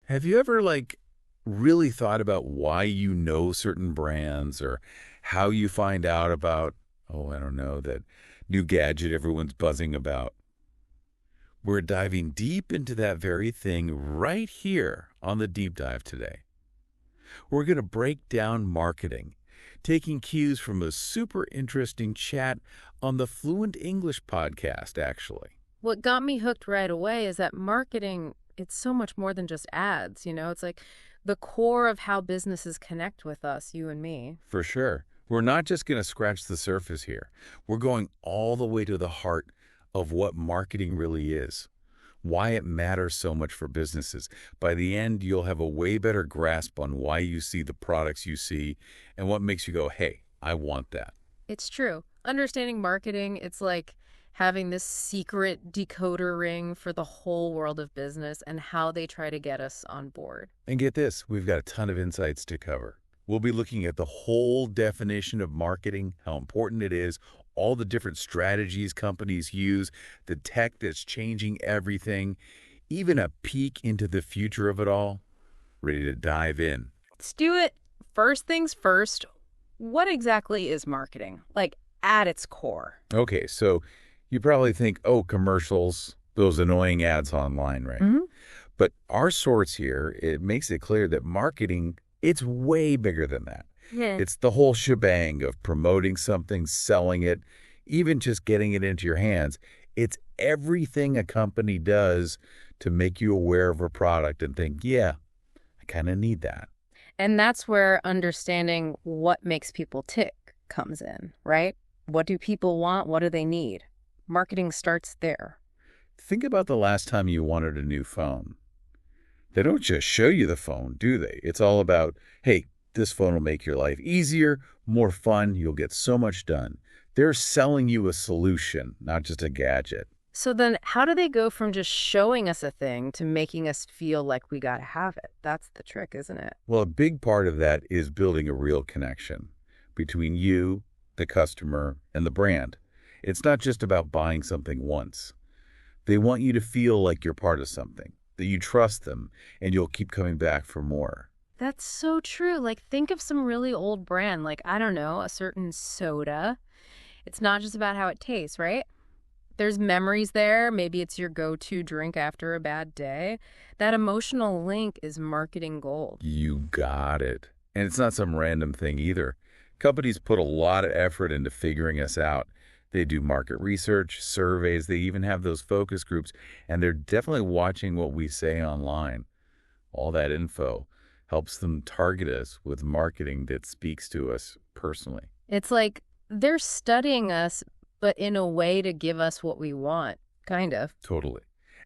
Have you ever, really thought about why you know certain brands or how you find out about, oh, I don't know, that new gadget everyone's buzzing about? We're diving deep into that very thing right here on the Deep Dive today. We're going to break down marketing, taking cues from a super interesting chat on the Fluent English podcast, actually. What got me hooked right away is that marketing, it's so much more than just ads, It's like the core of how businesses connect with us, you and me. For sure. We're not just going to scratch the surface here. We're going all the way to the heart of what marketing really is, why it matters so much for businesses. By the end, you'll have a way better grasp on why you see the products you see and what makes you go, hey, I want that. It's true. Understanding marketing, it's like having this secret decoder ring for the whole world of business and how they try to get us on board. And get this, we've got a ton of insights to cover. We'll be looking at the whole definition of marketing, how important it is, all the different strategies companies use, the tech that's changing everything, even a peek into the future of it all. Ready to dive in? Let's do it. First things first, what exactly is marketing? Like, at its core. Okay, so you probably think, oh, commercials, those annoying ads online, right? Mm-hmm. But our source here, it makes it clear that marketing, it's way bigger than that. Yeah. It's the whole shebang of promoting something, selling it, even just getting it into your hands. It's everything a company does to make you aware of a product and think, yeah, I kind of need that. And that's where understanding what makes people tick comes in, right? What do people want? What do they need? Marketing starts there. Think about the last time you wanted a new phone. They don't just show you the phone, do they? It's all about, hey, this phone will make your life easier, more fun, you'll get so much done. They're selling you a solution, not just a gadget. So then how do they go from just showing us a thing to making us feel like we got to have it? That's the trick, isn't it? Well, a big part of that is building a real connection between you, the customer, and the brand. It's not just about buying something once. They want you to feel like you're part of something, that you trust them, and you'll keep coming back for more. That's so true. Like, think of some really old brand, like, I don't know, a certain soda. It's not just about how it tastes, right? There's memories there. Maybe it's your go-to drink after a bad day. That emotional link is marketing gold. You got it. And it's not some random thing either. Companies put a lot of effort into figuring us out. They do market research, surveys, they even have those focus groups, and they're definitely watching what we say online. All that info helps them target us with marketing that speaks to us personally. It's like they're studying us, but in a way to give us what we want, kind of. Totally.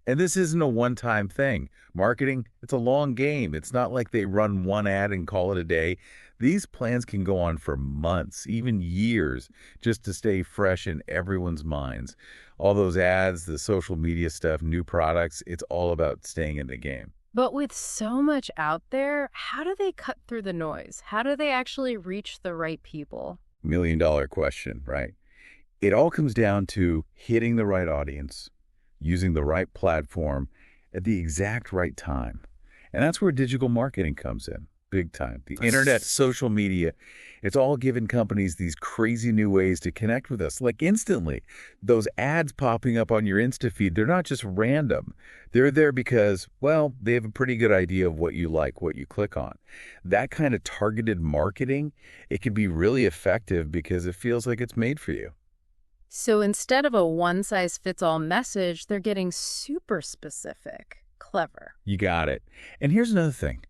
And this isn't a one-time thing. Marketing, it's a long game. It's not like they run one ad and call it a day. These plans can go on for months, even years, just to stay fresh in everyone's minds. All those ads, the social media stuff, new products, it's all about staying in the game. But with so much out there, how do they cut through the noise? How do they actually reach the right people? $1 million question, right? It all comes down to hitting the right audience, using the right platform at the exact right time. And that's where digital marketing comes in. Big time. The internet, social media, it's all given companies these crazy new ways to connect with us, like instantly. Those ads popping up on your Insta feed, they're not just random. They're there because, well, they have a pretty good idea of what you like, what you click on. That kind of targeted marketing, it can be really effective because it feels like it's made for you. So instead of a one-size-fits-all message, they're getting super specific. Clever. You got it. And here's another thing.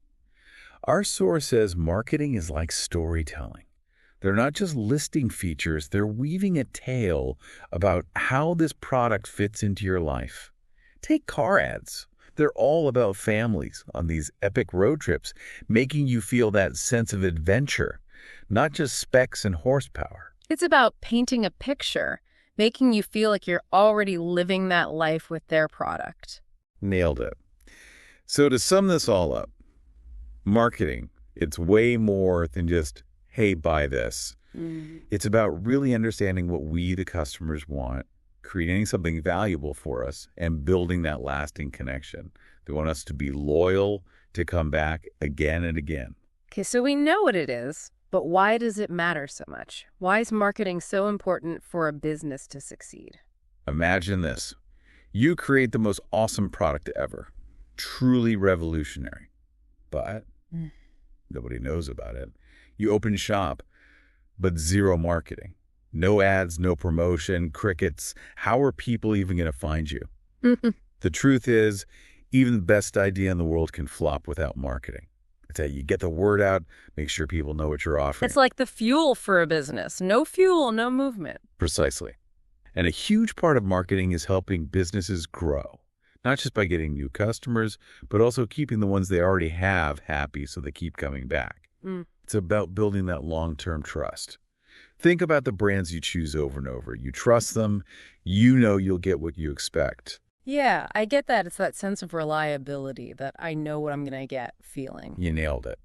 Our source says marketing is like storytelling. They're not just listing features, they're weaving a tale about how this product fits into your life. Take car ads. They're all about families on these epic road trips, making you feel that sense of adventure, not just specs and horsepower. It's about painting a picture, making you feel like you're already living that life with their product. Nailed it. So to sum this all up, marketing, it's way more than just, hey, buy this. It's about really understanding what we, the customers, want, creating something valuable for us and building that lasting connection. They want us to be loyal, to come back again and again. Okay, so we know what it is, but why does it matter so much? Why is marketing so important for a business to succeed? Imagine this. You create the most awesome product ever, truly revolutionary, but nobody knows about it. You open shop, but zero marketing. No ads, no promotion, crickets. How are people even going to find you? The truth is, even the best idea in the world can flop without marketing. It's how you get the word out, make sure people know what you're offering. It's like the fuel for a business. No fuel, no movement. Precisely. And a huge part of marketing is helping businesses grow, not just by getting new customers, but also keeping the ones they already have happy so they keep coming back. It's about building that long-term trust. Think about the brands you choose over and over. You trust them, you know you'll get what you expect. Yeah, I get that. It's that sense of reliability, that I know what I'm going to get feeling. You nailed it.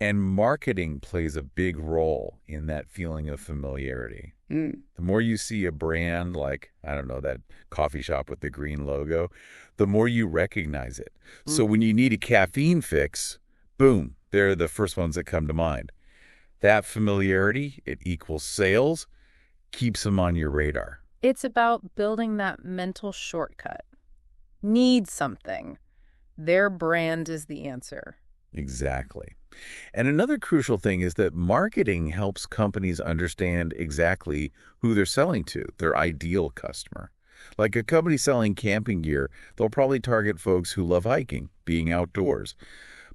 And marketing plays a big role in that feeling of familiarity. The more you see a brand like, I don't know, that coffee shop with the green logo, the more you recognize it. So when you need a caffeine fix, boom, they're the first ones that come to mind. That familiarity, it equals sales, keeps them on your radar. It's about building that mental shortcut. Need something. Their brand is the answer. Exactly. And another crucial thing is that marketing helps companies understand exactly who they're selling to, their ideal customer. Like a company selling camping gear, they'll probably target folks who love hiking, being outdoors.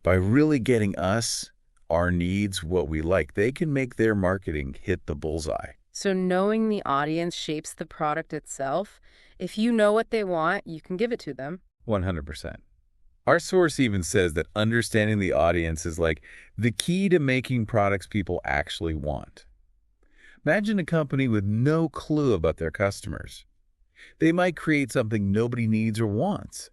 By really getting us, our needs, what we like, they can make their marketing hit the bullseye. So knowing the audience shapes the product itself. If you know what they want, you can give it to them. 100%. Our source even says that understanding the audience is like the key to making products people actually want. Imagine a company with no clue about their customers. They might create something nobody needs or wants.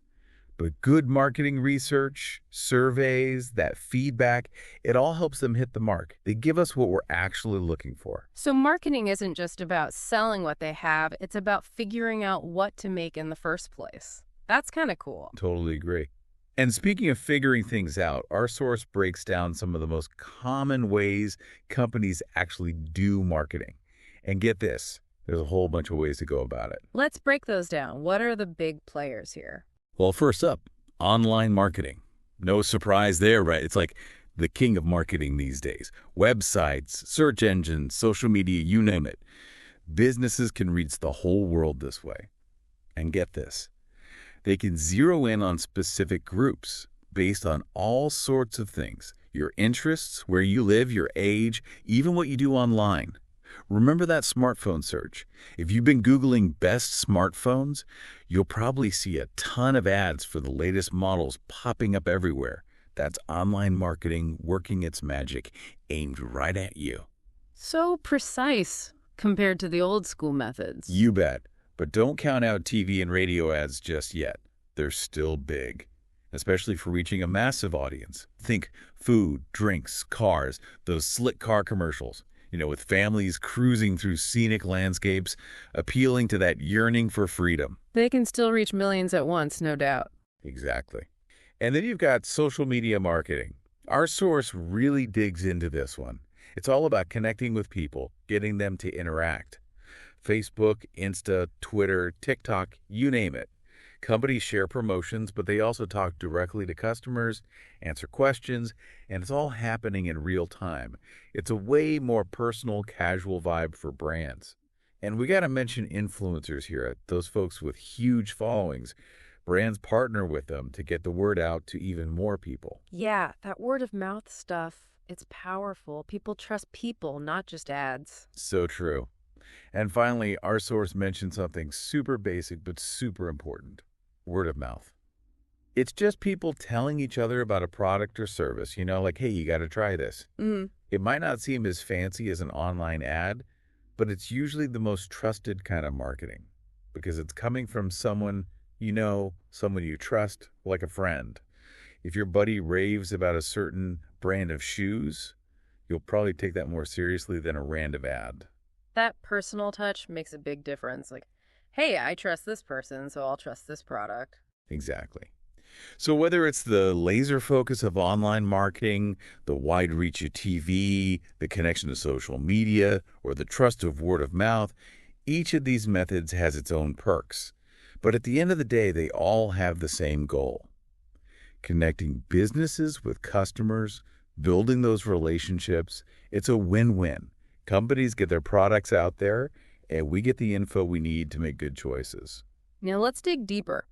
But good marketing research, surveys, that feedback, it all helps them hit the mark. They give us what we're actually looking for. So marketing isn't just about selling what they have. It's about figuring out what to make in the first place. That's kind of cool. Totally agree. And speaking of figuring things out, our source breaks down some of the most common ways companies actually do marketing. And get this, there's a whole bunch of ways to go about it. Let's break those down. What are the big players here? Well, first up, online marketing. No surprise there, right? It's like the king of marketing these days. Websites, search engines, social media, you name it. Businesses can reach the whole world this way. And get this, they can zero in on specific groups based on all sorts of things. Your interests, where you live, your age, even what you do online. Remember that smartphone search. If you've been Googling best smartphones, you'll probably see a ton of ads for the latest models popping up everywhere. That's online marketing working its magic, aimed right at you. So precise compared to the old school methods. You bet. But don't count out TV and radio ads just yet. They're still big, especially for reaching a massive audience. Think food, drinks, cars, those slick car commercials. With families cruising through scenic landscapes, appealing to that yearning for freedom. They can still reach millions at once, no doubt. Exactly. And then you've got social media marketing. Our source really digs into this one. It's all about connecting with people, getting them to interact. Facebook, Insta, Twitter, TikTok, you name it. Companies share promotions, but they also talk directly to customers, answer questions, and it's all happening in real time. It's a way more personal, casual vibe for brands. And we got to mention influencers here, those folks with huge followings. Brands partner with them to get the word out to even more people. Yeah, that word of mouth stuff, it's powerful. People trust people, not just ads. So true. And finally, our source mentioned something super basic but super important. Word of mouth. It's just people telling each other about a product or service, like, hey, you got to try this. It might not seem as fancy as an online ad, but it's usually the most trusted kind of marketing because it's coming from someone someone you trust, like a friend. If your buddy raves about a certain brand of shoes, you'll probably take that more seriously than a random ad. That personal touch makes a big difference. Like, hey, I trust this person, so I'll trust this product. Exactly. So whether it's the laser focus of online marketing, the wide reach of TV, the connection to social media, or the trust of word of mouth, each of these methods has its own perks. But at the end of the day, they all have the same goal: connecting businesses with customers, building those relationships. It's a win-win. Companies get their products out there, and we get the info we need to make good choices. Now let's dig deeper.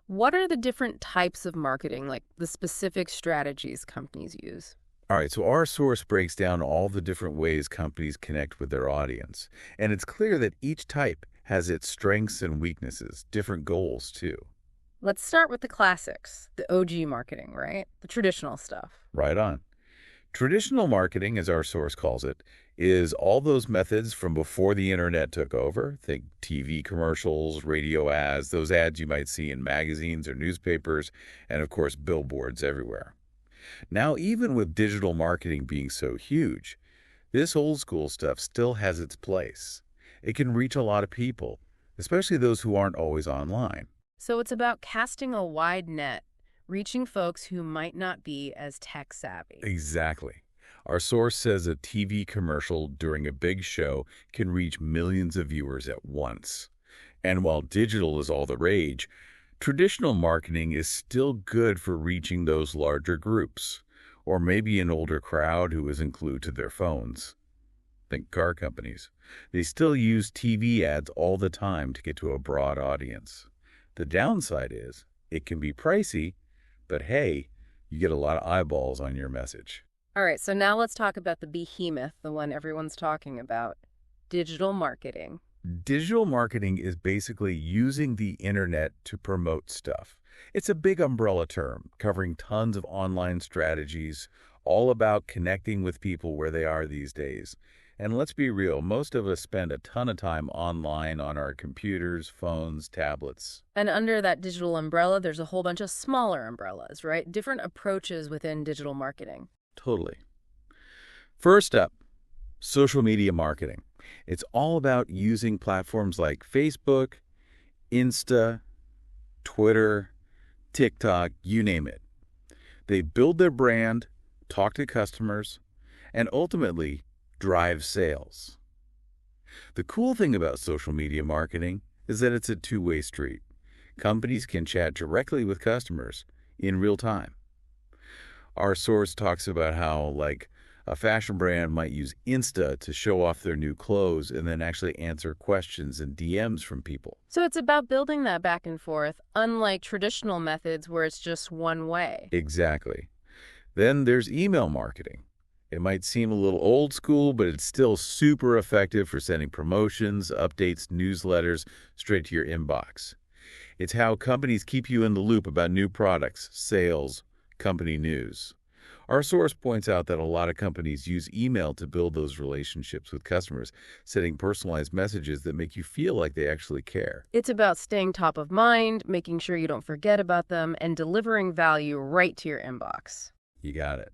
What are the different types of marketing, like the specific strategies companies use? All right, so our source breaks down all the different ways companies connect with their audience. And it's clear that each type has its strengths and weaknesses, different goals too. Let's start with the classics, the OG marketing, right? The traditional stuff. Right on. Traditional marketing, as our source calls it, is all those methods from before the internet took over. Think TV commercials, radio ads, those ads you might see in magazines or newspapers, and of course, billboards everywhere. Now, even with digital marketing being so huge, this old school stuff still has its place. It can reach a lot of people, especially those who aren't always online. So it's about casting a wide net, reaching folks who might not be as tech savvy. Exactly. Our source says a TV commercial during a big show can reach millions of viewers at once. And while digital is all the rage, traditional marketing is still good for reaching those larger groups, or maybe an older crowd who isn't glued to their phones. Think car companies. They still use TV ads all the time to get to a broad audience. The downside is it can be pricey, but hey, you get a lot of eyeballs on your message. All right, so now let's talk about the behemoth, the one everyone's talking about, digital marketing. Digital marketing is basically using the internet to promote stuff. It's a big umbrella term covering tons of online strategies, all about connecting with people where they are these days. And let's be real, most of us spend a ton of time online on our computers, phones, tablets. And under that digital umbrella, there's a whole bunch of smaller umbrellas, right? Different approaches within digital marketing. Totally. First up, social media marketing. It's all about using platforms like Facebook, Insta, Twitter, TikTok, you name it. They build their brand, talk to customers, and ultimately drive sales. The cool thing about social media marketing is that it's a two-way street. Companies can chat directly with customers in real time. Our source talks about how, like, a fashion brand might use Insta to show off their new clothes and then actually answer questions and DMs from people. So it's about building that back and forth, unlike traditional methods where it's just one way. Exactly. Then there's email marketing. It might seem a little old school, but it's still super effective for sending promotions, updates, newsletters straight to your inbox. It's how companies keep you in the loop about new products, sales, company news. Our source points out that a lot of companies use email to build those relationships with customers, sending personalized messages that make you feel like they actually care. It's about staying top of mind, making sure you don't forget about them, and delivering value right to your inbox. You got it.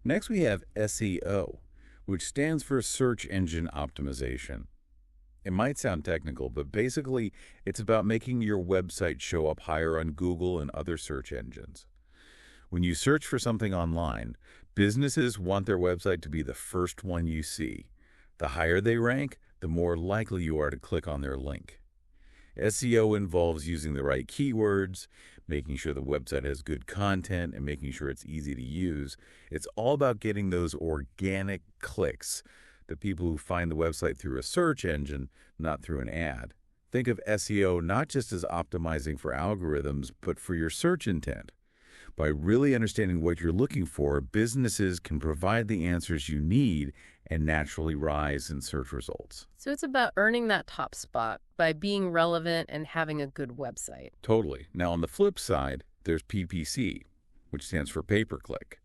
Next, we have SEO, which stands for Search Engine Optimization. It might sound technical, but basically, it's about making your website show up higher on Google and other search engines. When you search for something online, businesses want their website to be the first one you see. The higher they rank, the more likely you are to click on their link. SEO involves using the right keywords, making sure the website has good content, and making sure it's easy to use. It's all about getting those organic clicks, the people who find the website through a search engine, not through an ad. Think of SEO not just as optimizing for algorithms, but for your search intent. By really understanding what you're looking for, businesses can provide the answers you need and naturally rise in search results. So it's about earning that top spot by being relevant and having a good website. Totally. Now, on the flip side, there's PPC, which stands for pay-per-click.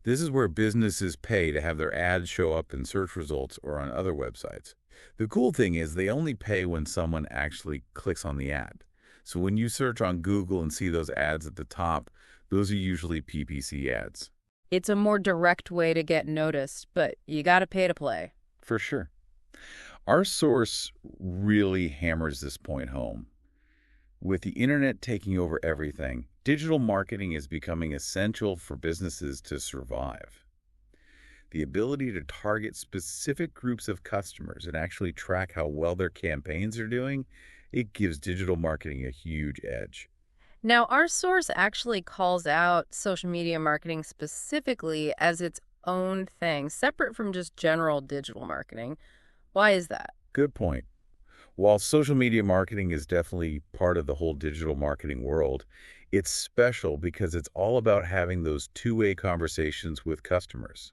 This is where businesses pay to have their ads show up in search results or on other websites. The cool thing is they only pay when someone actually clicks on the ad. So when you search on Google and see those ads at the top, those are usually PPC ads. It's a more direct way to get noticed, but you gotta pay to play. For sure. Our source really hammers this point home. With the internet taking over everything, digital marketing is becoming essential for businesses to survive. The ability to target specific groups of customers and actually track how well their campaigns are doing, it gives digital marketing a huge edge. Now, our source actually calls out social media marketing specifically as its own thing, separate from just general digital marketing. Why is that? Good point. While social media marketing is definitely part of the whole digital marketing world, it's special because it's all about having those two-way conversations with customers.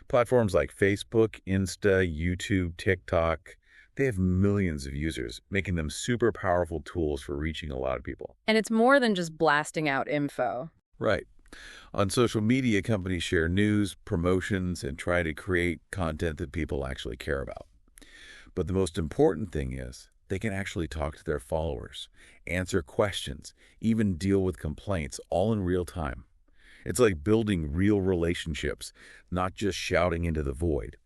Platforms like Facebook, Insta, YouTube, TikTok, they have millions of users, making them super powerful tools for reaching a lot of people. And it's more than just blasting out info. Right. On social media, companies share news, promotions, and try to create content that people actually care about. But the most important thing is they can actually talk to their followers, answer questions, even deal with complaints, all in real time. It's like building real relationships, not just shouting into the void.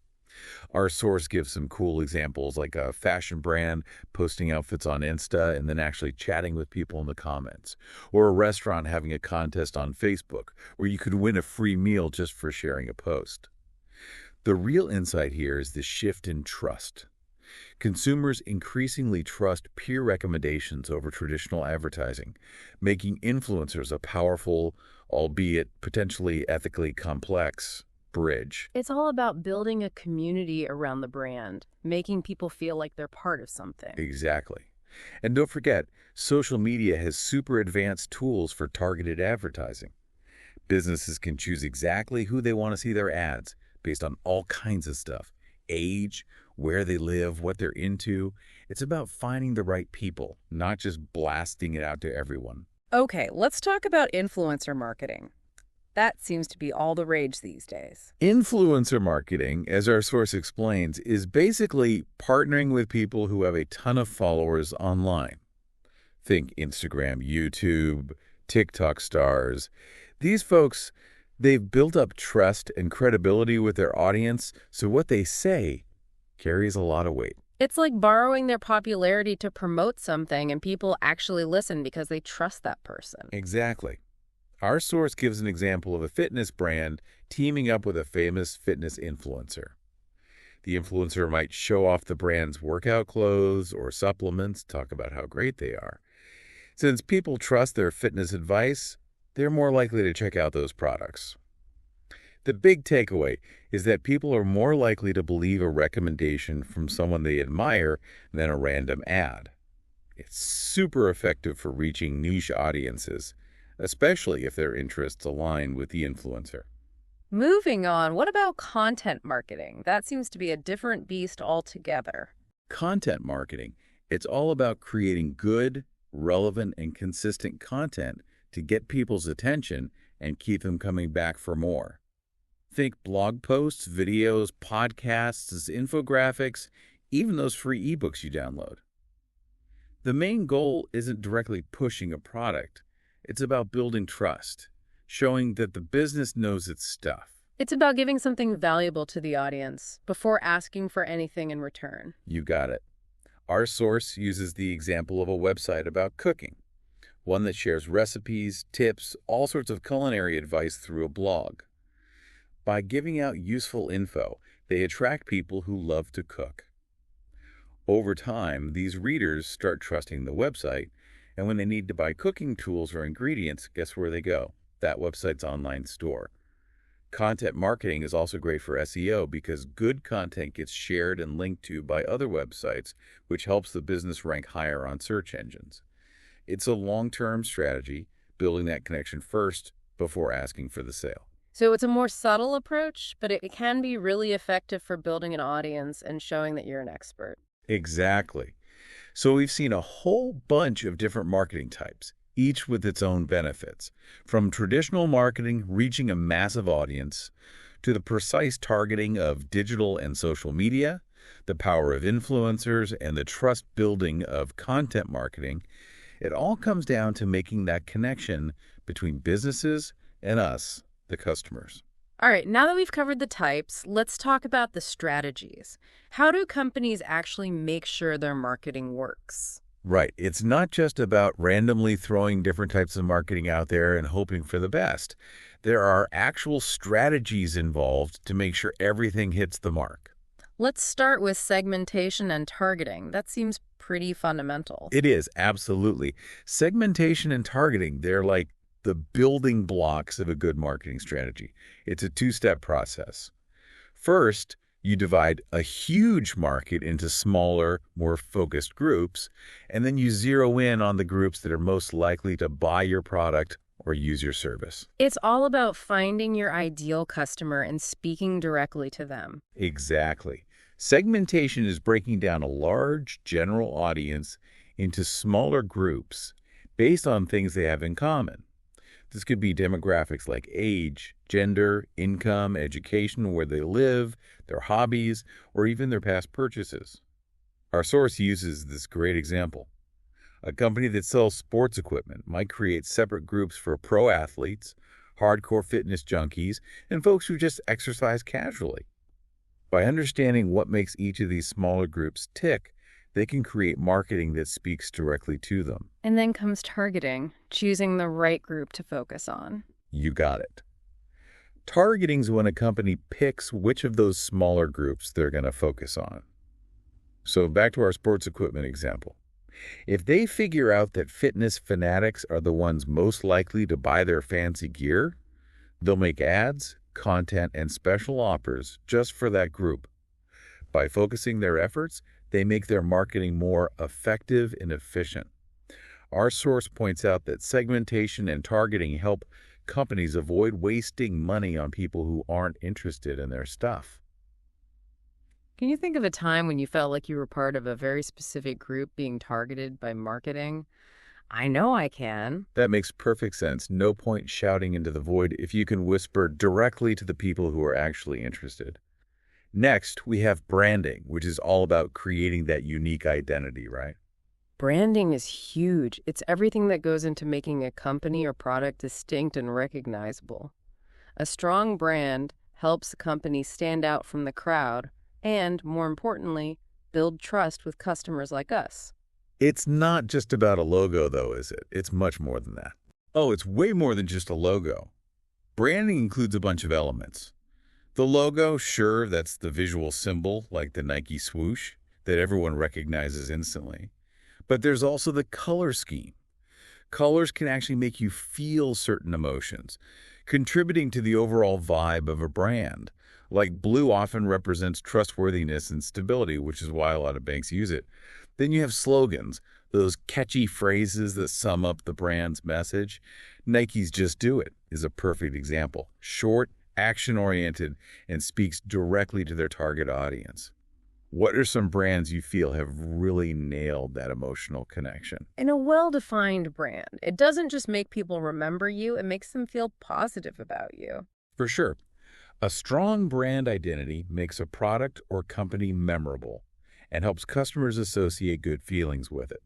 Our source gives some cool examples, like a fashion brand posting outfits on Insta and then actually chatting with people in the comments, or a restaurant having a contest on Facebook where you could win a free meal just for sharing a post. The real insight here is the shift in trust. Consumers increasingly trust peer recommendations over traditional advertising, making influencers a powerful, albeit potentially ethically complex, bridge. It's all about building a community around the brand, making people feel like they're part of something. Exactly. And don't forget, social media has super advanced tools for targeted advertising. Businesses can choose exactly who they want to see their ads based on all kinds of stuff: age, where they live, what they're into. It's about finding the right people, not just blasting it out to everyone. Okay, let's talk about influencer marketing. That seems to be all the rage these days. Influencer marketing, as our source explains, is basically partnering with people who have a ton of followers online. Think Instagram, YouTube, TikTok stars. These folks, they've built up trust and credibility with their audience, so what they say carries a lot of weight. It's like borrowing their popularity to promote something, and people actually listen because they trust that person. Exactly. Our source gives an example of a fitness brand teaming up with a famous fitness influencer. The influencer might show off the brand's workout clothes or supplements, talk about how great they are. Since people trust their fitness advice, they're more likely to check out those products. The big takeaway is that people are more likely to believe a recommendation from someone they admire than a random ad. It's super effective for reaching niche audiences, especially if their interests align with the influencer. Moving on, what about content marketing? That seems to be a different beast altogether. Content marketing, it's all about creating good, relevant, and consistent content to get people's attention and keep them coming back for more. Think blog posts, videos, podcasts, infographics, even those free ebooks you download. The main goal isn't directly pushing a product. It's about building trust, showing that the business knows its stuff. It's about giving something valuable to the audience before asking for anything in return. You got it. Our source uses the example of a website about cooking, one that shares recipes, tips, all sorts of culinary advice through a blog. By giving out useful info, they attract people who love to cook. Over time, these readers start trusting the website, and when they need to buy cooking tools or ingredients, guess where they go? That website's online store. Content marketing is also great for SEO because good content gets shared and linked to by other websites, which helps the business rank higher on search engines. It's a long-term strategy, building that connection first before asking for the sale. So it's a more subtle approach, but it can be really effective for building an audience and showing that you're an expert. Exactly. So we've seen a whole bunch of different marketing types, each with its own benefits, from traditional marketing reaching a massive audience to the precise targeting of digital and social media, the power of influencers, and the trust building of content marketing. It all comes down to making that connection between businesses and us, the customers. All right, now that we've covered the types, let's talk about the strategies. How do companies actually make sure their marketing works? Right. It's not just about randomly throwing different types of marketing out there and hoping for the best. There are actual strategies involved to make sure everything hits the mark. Let's start with segmentation and targeting. That seems pretty fundamental. It is, absolutely. Segmentation and targeting, they're like the building blocks of a good marketing strategy. It's a two-step process. First, you divide a huge market into smaller, more focused groups, and then you zero in on the groups that are most likely to buy your product or use your service. It's all about finding your ideal customer and speaking directly to them. Exactly. Segmentation is breaking down a large general audience into smaller groups based on things they have in common. This could be demographics like age, gender, income, education, where they live, their hobbies, or even their past purchases. Our source uses this great example. A company that sells sports equipment might create separate groups for pro athletes, hardcore fitness junkies, and folks who just exercise casually. By understanding what makes each of these smaller groups tick, they can create marketing that speaks directly to them. And then comes targeting, choosing the right group to focus on. You got it. Targeting is when a company picks which of those smaller groups they're going to focus on. So back to our sports equipment example. If they figure out that fitness fanatics are the ones most likely to buy their fancy gear, they'll make ads, content, and special offers just for that group. By focusing their efforts, they make their marketing more effective and efficient. Our source points out that segmentation and targeting help companies avoid wasting money on people who aren't interested in their stuff. Can you think of a time when you felt like you were part of a very specific group being targeted by marketing? I know I can. That makes perfect sense. No point shouting into the void if you can whisper directly to the people who are actually interested. Next, we have branding, which is all about creating that unique identity, right? Branding is huge. It's everything that goes into making a company or product distinct and recognizable. A strong brand helps a company stand out from the crowd and, more importantly, build trust with customers like us. It's not just about a logo, though, is it? It's much more than that. Oh, it's way more than just a logo. Branding includes a bunch of elements. The logo, sure, that's the visual symbol, like the Nike swoosh, that everyone recognizes instantly. But there's also the color scheme. Colors can actually make you feel certain emotions, contributing to the overall vibe of a brand. Like blue often represents trustworthiness and stability, which is why a lot of banks use it. Then you have slogans, those catchy phrases that sum up the brand's message. Nike's "Just Do It" is a perfect example. Short, action-oriented, and speaks directly to their target audience. What are some brands you feel have really nailed that emotional connection? In a well-defined brand, it doesn't just make people remember you, it makes them feel positive about you. For sure. A strong brand identity makes a product or company memorable and helps customers associate good feelings with it.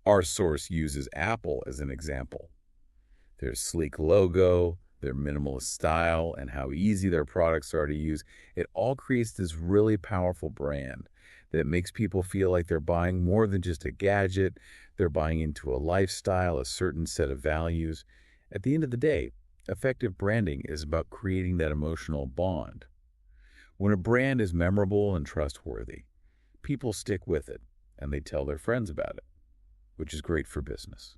Our source uses Apple as an example. Their sleek logo, their minimalist style, and how easy their products are to use, it all creates this really powerful brand that makes people feel like they're buying more than just a gadget. They're buying into a lifestyle, a certain set of values. At the end of the day, effective branding is about creating that emotional bond. When a brand is memorable and trustworthy, people stick with it, and they tell their friends about it, which is great for business.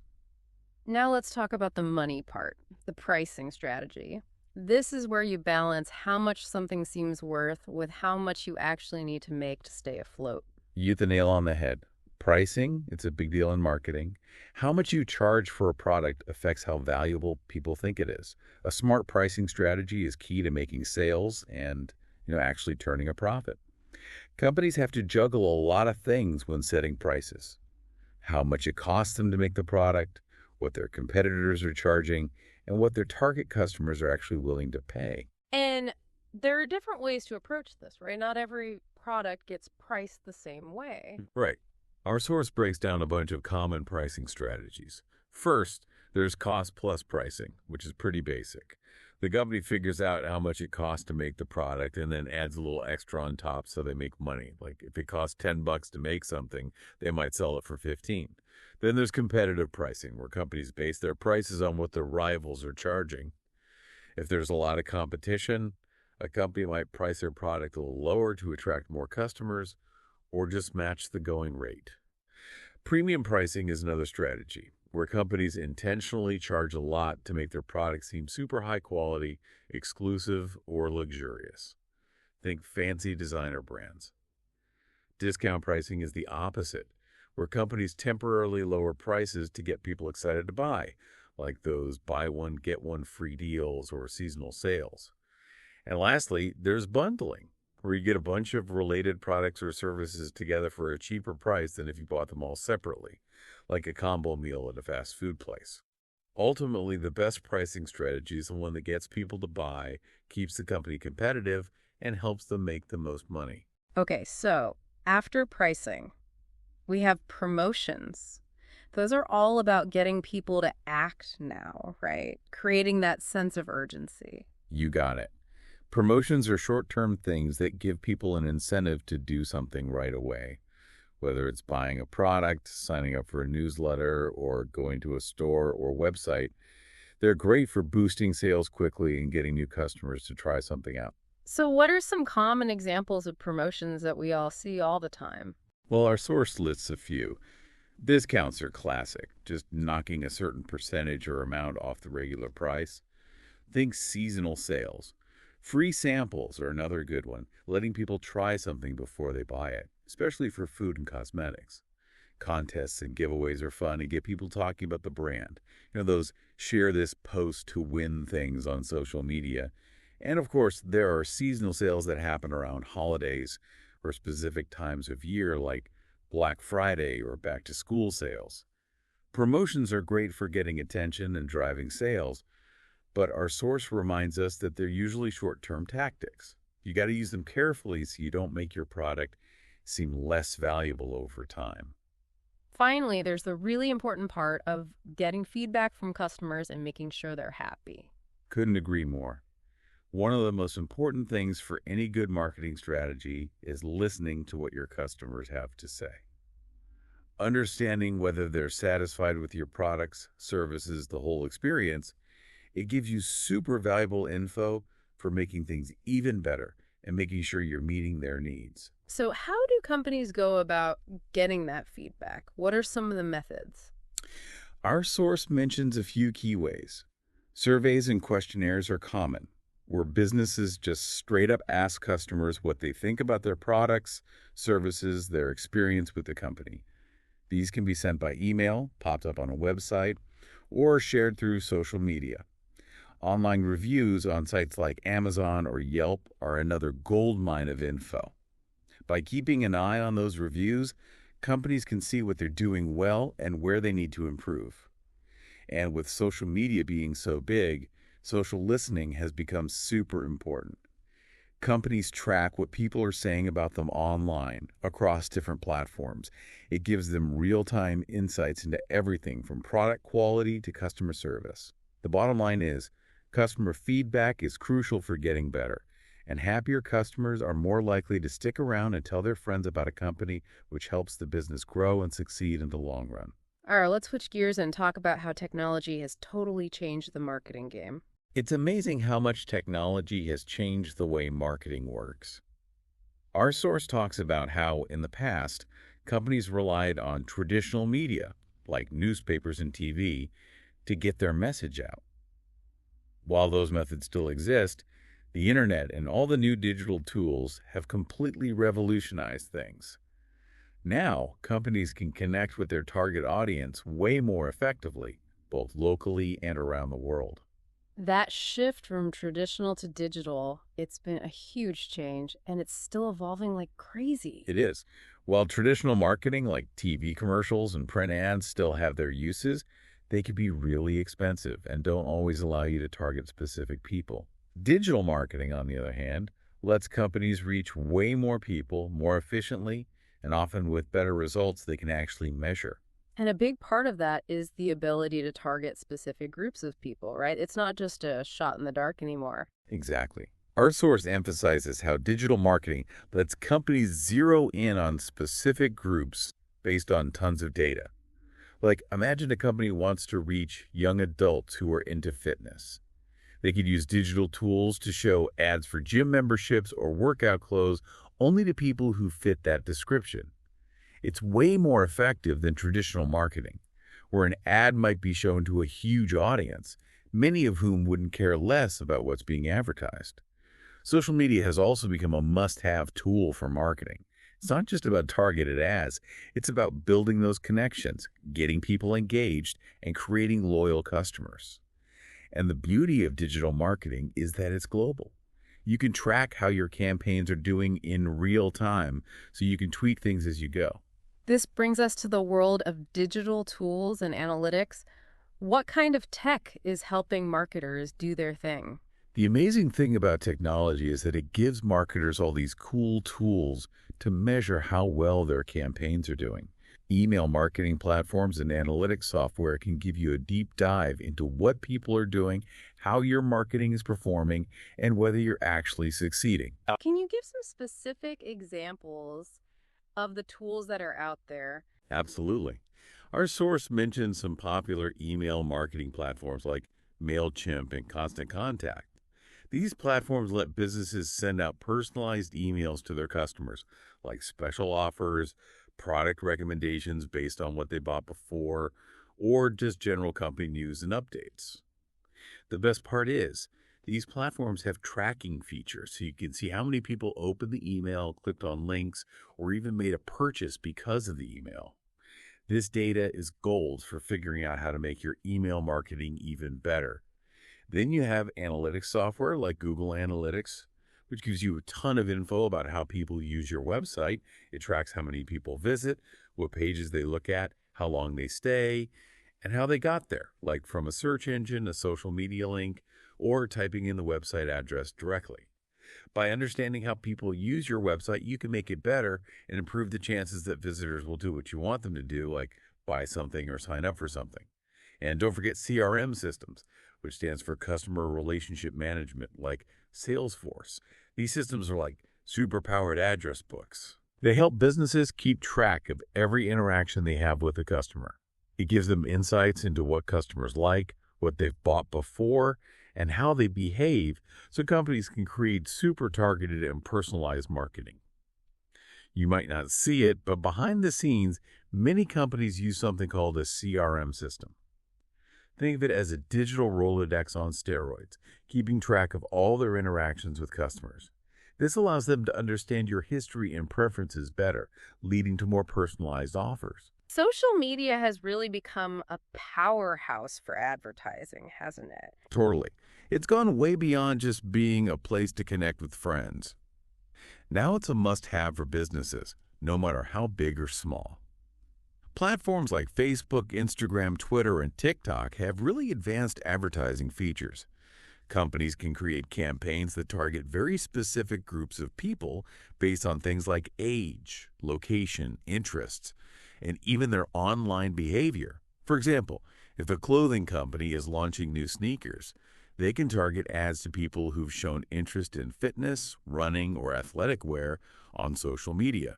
Now let's talk about the money part, the pricing strategy. This is where you balance how much something seems worth with how much you actually need to make to stay afloat. You hit the nail on the head. Pricing, it's a big deal in marketing. How much you charge for a product affects how valuable people think it is. A smart pricing strategy is key to making sales and, actually turning a profit. Companies have to juggle a lot of things when setting prices. How much it costs them to make the product, what their competitors are charging, and what their target customers are actually willing to pay. And there are different ways to approach this, right? Not every product gets priced the same way. Right. Our source breaks down a bunch of common pricing strategies. First, there's cost plus pricing, which is pretty basic. The company figures out how much it costs to make the product and then adds a little extra on top so they make money. Like if it costs $10 to make something, they might sell it for 15. Then there's competitive pricing, where companies base their prices on what their rivals are charging. If there's a lot of competition, a company might price their product a little lower to attract more customers or just match the going rate. Premium pricing is another strategy, where companies intentionally charge a lot to make their product seem super high quality, exclusive, or luxurious. Think fancy designer brands. Discount pricing is the opposite, where companies temporarily lower prices to get people excited to buy, like those buy one, get one free deals or seasonal sales. And lastly, there's bundling, where you get a bunch of related products or services together for a cheaper price than if you bought them all separately, like a combo meal at a fast food place. Ultimately, the best pricing strategy is the one that gets people to buy, keeps the company competitive, and helps them make the most money. Okay, so after pricing, we have promotions. Those are all about getting people to act now, right? Creating that sense of urgency. You got it. Promotions are short-term things that give people an incentive to do something right away. Whether it's buying a product, signing up for a newsletter, or going to a store or website, they're great for boosting sales quickly and getting new customers to try something out. So what are some common examples of promotions that we all see all the time? Well, our source lists a few. Discounts are classic, just knocking a certain percentage or amount off the regular price. Think seasonal sales. Free samples are another good one, letting people try something before they buy it, especially for food and cosmetics. Contests and giveaways are fun and get people talking about the brand. Those share this post to win things on social media. And of course, there are seasonal sales that happen around holidays or specific times of year like Black Friday or back to school sales. Promotions are great for getting attention and driving sales, but our source reminds us that they're usually short-term tactics. You got to use them carefully so you don't make your product seem less valuable over time. Finally, there's the really important part of getting feedback from customers and making sure they're happy. Couldn't agree more. One of the most important things for any good marketing strategy is listening to what your customers have to say. Understanding whether they're satisfied with your products, services, the whole experience, it gives you super valuable info for making things even better and making sure you're meeting their needs. So how do companies go about getting that feedback? What are some of the methods? Our source mentions a few key ways. Surveys and questionnaires are common, where businesses just straight up ask customers what they think about their products, services, their experience with the company. These can be sent by email, popped up on a website, or shared through social media. Online reviews on sites like Amazon or Yelp are another goldmine of info. By keeping an eye on those reviews, companies can see what they're doing well and where they need to improve. And with social media being so big, social listening has become super important. Companies track what people are saying about them online, across different platforms. It gives them real-time insights into everything from product quality to customer service. The bottom line is, customer feedback is crucial for getting better, and happier customers are more likely to stick around and tell their friends about a company, which helps the business grow and succeed in the long run. All right, let's switch gears and talk about how technology has totally changed the marketing game. It's amazing how much technology has changed the way marketing works. Our source talks about how, in the past, companies relied on traditional media, like newspapers and TV, to get their message out. While those methods still exist, the internet and all the new digital tools have completely revolutionized things. Now, companies can connect with their target audience way more effectively, both locally and around the world. That shift from traditional to digital, it's been a huge change, and it's still evolving like crazy. It is. While traditional marketing like TV commercials and print ads still have their uses, they can be really expensive and don't always allow you to target specific people. Digital marketing, on the other hand, lets companies reach way more people more efficiently and often with better results they can actually measure. And a big part of that is the ability to target specific groups of people, right? It's not just a shot in the dark anymore. Exactly. Our source emphasizes how digital marketing lets companies zero in on specific groups based on tons of data. Like, imagine a company wants to reach young adults who are into fitness. They could use digital tools to show ads for gym memberships or workout clothes only to people who fit that description. It's way more effective than traditional marketing, where an ad might be shown to a huge audience, many of whom wouldn't care less about what's being advertised. Social media has also become a must-have tool for marketing. It's not just about targeted ads, it's about building those connections, getting people engaged, and creating loyal customers. And the beauty of digital marketing is that it's global. You can track how your campaigns are doing in real time, so you can tweak things as you go. This brings us to the world of digital tools and analytics. What kind of tech is helping marketers do their thing? The amazing thing about technology is that it gives marketers all these cool tools to measure how well their campaigns are doing. Email marketing platforms and analytics software can give you a deep dive into what people are doing, how your marketing is performing, and whether you're actually succeeding. Can you give some specific examples of the tools that are out there? Absolutely. Our source mentions some popular email marketing platforms like MailChimp and Constant Contact. These platforms let businesses send out personalized emails to their customers, like special offers, product recommendations based on what they bought before, or just general company news and updates. The best part is, these platforms have tracking features so you can see how many people opened the email, clicked on links, or even made a purchase because of the email. This data is gold for figuring out how to make your email marketing even better. Then you have analytics software like Google Analytics, which gives you a ton of info about how people use your website. It tracks how many people visit, what pages they look at, how long they stay, and how they got there, like from a search engine, a social media link, or typing in the website address directly. By understanding how people use your website, you can make it better and improve the chances that visitors will do what you want them to do, like buy something or sign up for something. And don't forget CRM systems, which stands for Customer Relationship Management, like Salesforce. These systems are like superpowered address books. They help businesses keep track of every interaction they have with the customer. It gives them insights into what customers like, what they've bought before, and how they behave so companies can create super targeted and personalized marketing. You might not see it, but behind the scenes, many companies use something called a CRM system. Think of it as a digital Rolodex on steroids, keeping track of all their interactions with customers. This allows them to understand your history and preferences better, leading to more personalized offers. Social media has really become a powerhouse for advertising, hasn't it? Totally. It's gone way beyond just being a place to connect with friends. Now it's a must-have for businesses, no matter how big or small. Platforms like Facebook, Instagram, Twitter, and TikTok have really advanced advertising features. Companies can create campaigns that target very specific groups of people based on things like age, location, interests, and even their online behavior. For example, if a clothing company is launching new sneakers, they can target ads to people who've shown interest in fitness, running, or athletic wear on social media.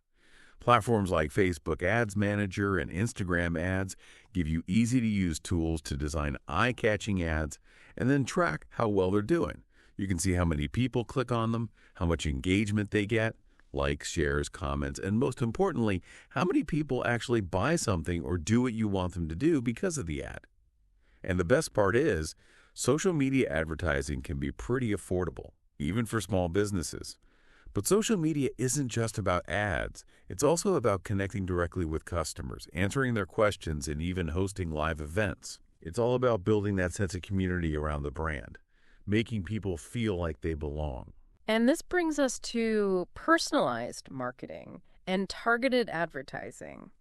Platforms like Facebook Ads Manager and Instagram Ads give you easy-to-use tools to design eye-catching ads and then track how well they're doing. You can see how many people click on them, how much engagement they get, likes, shares, comments, and most importantly, how many people actually buy something or do what you want them to do because of the ad. And the best part is, social media advertising can be pretty affordable, even for small businesses. But social media isn't just about ads. It's also about connecting directly with customers, answering their questions, and even hosting live events. It's all about building that sense of community around the brand, making people feel like they belong. And this brings us to personalized marketing and targeted advertising.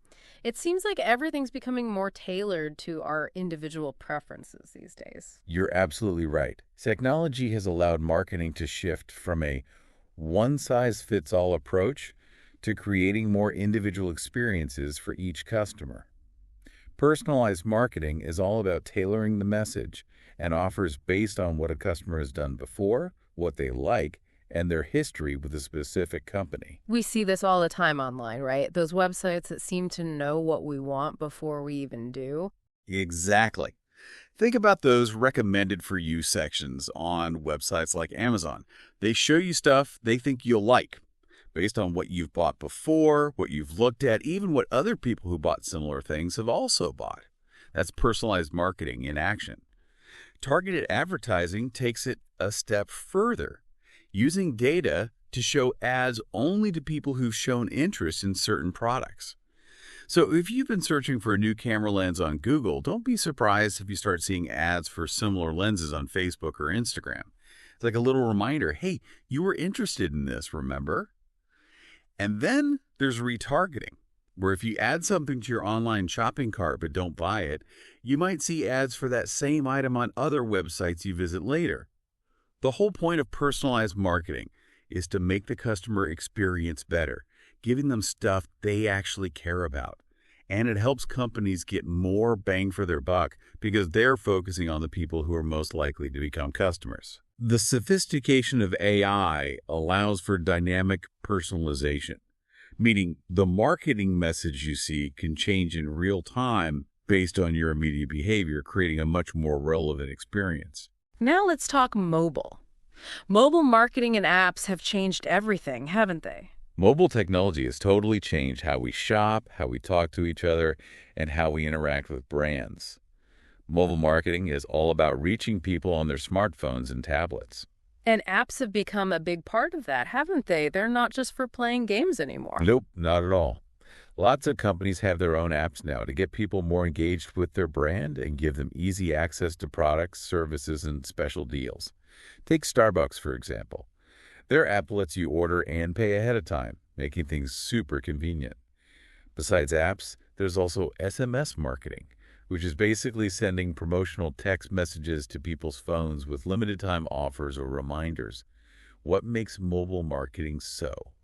It seems like everything's becoming more tailored to our individual preferences these days. You're absolutely right. Technology has allowed marketing to shift from a one-size-fits-all approach to creating more individual experiences for each customer. Personalized marketing is all about tailoring the message and offers based on what a customer has done before, what they like, and their history with a specific company. We see this all the time online, right? Those websites that seem to know what we want before we even do. Exactly. Think about those recommended for you sections on websites like Amazon. They show you stuff they think you'll like based on what you've bought before, what you've looked at, even what other people who bought similar things have also bought. That's personalized marketing in action. Targeted advertising takes it a step further, using data to show ads only to people who've shown interest in certain products. So if you've been searching for a new camera lens on Google, don't be surprised if you start seeing ads for similar lenses on Facebook or Instagram. It's like a little reminder, hey, you were interested in this, remember? And then there's retargeting, where if you add something to your online shopping cart but don't buy it, you might see ads for that same item on other websites you visit later. The whole point of personalized marketing is to make the customer experience better, giving them stuff they actually care about. And it helps companies get more bang for their buck because they're focusing on the people who are most likely to become customers. The sophistication of AI allows for dynamic personalization, meaning the marketing message you see can change in real time based on your immediate behavior, creating a much more relevant experience. Now let's talk mobile. Mobile marketing and apps have changed everything, haven't they? Mobile technology has totally changed how we shop, how we talk to each other, and how we interact with brands. Mobile marketing is all about reaching people on their smartphones and tablets. And apps have become a big part of that, haven't they? They're not just for playing games anymore. Nope, not at all. Lots of companies have their own apps now to get people more engaged with their brand and give them easy access to products, services, and special deals. Take Starbucks, for example. Their app lets you order and pay ahead of time, making things super convenient. Besides apps, there's also SMS marketing, which is basically sending promotional text messages to people's phones with limited time offers or reminders. What makes mobile marketing so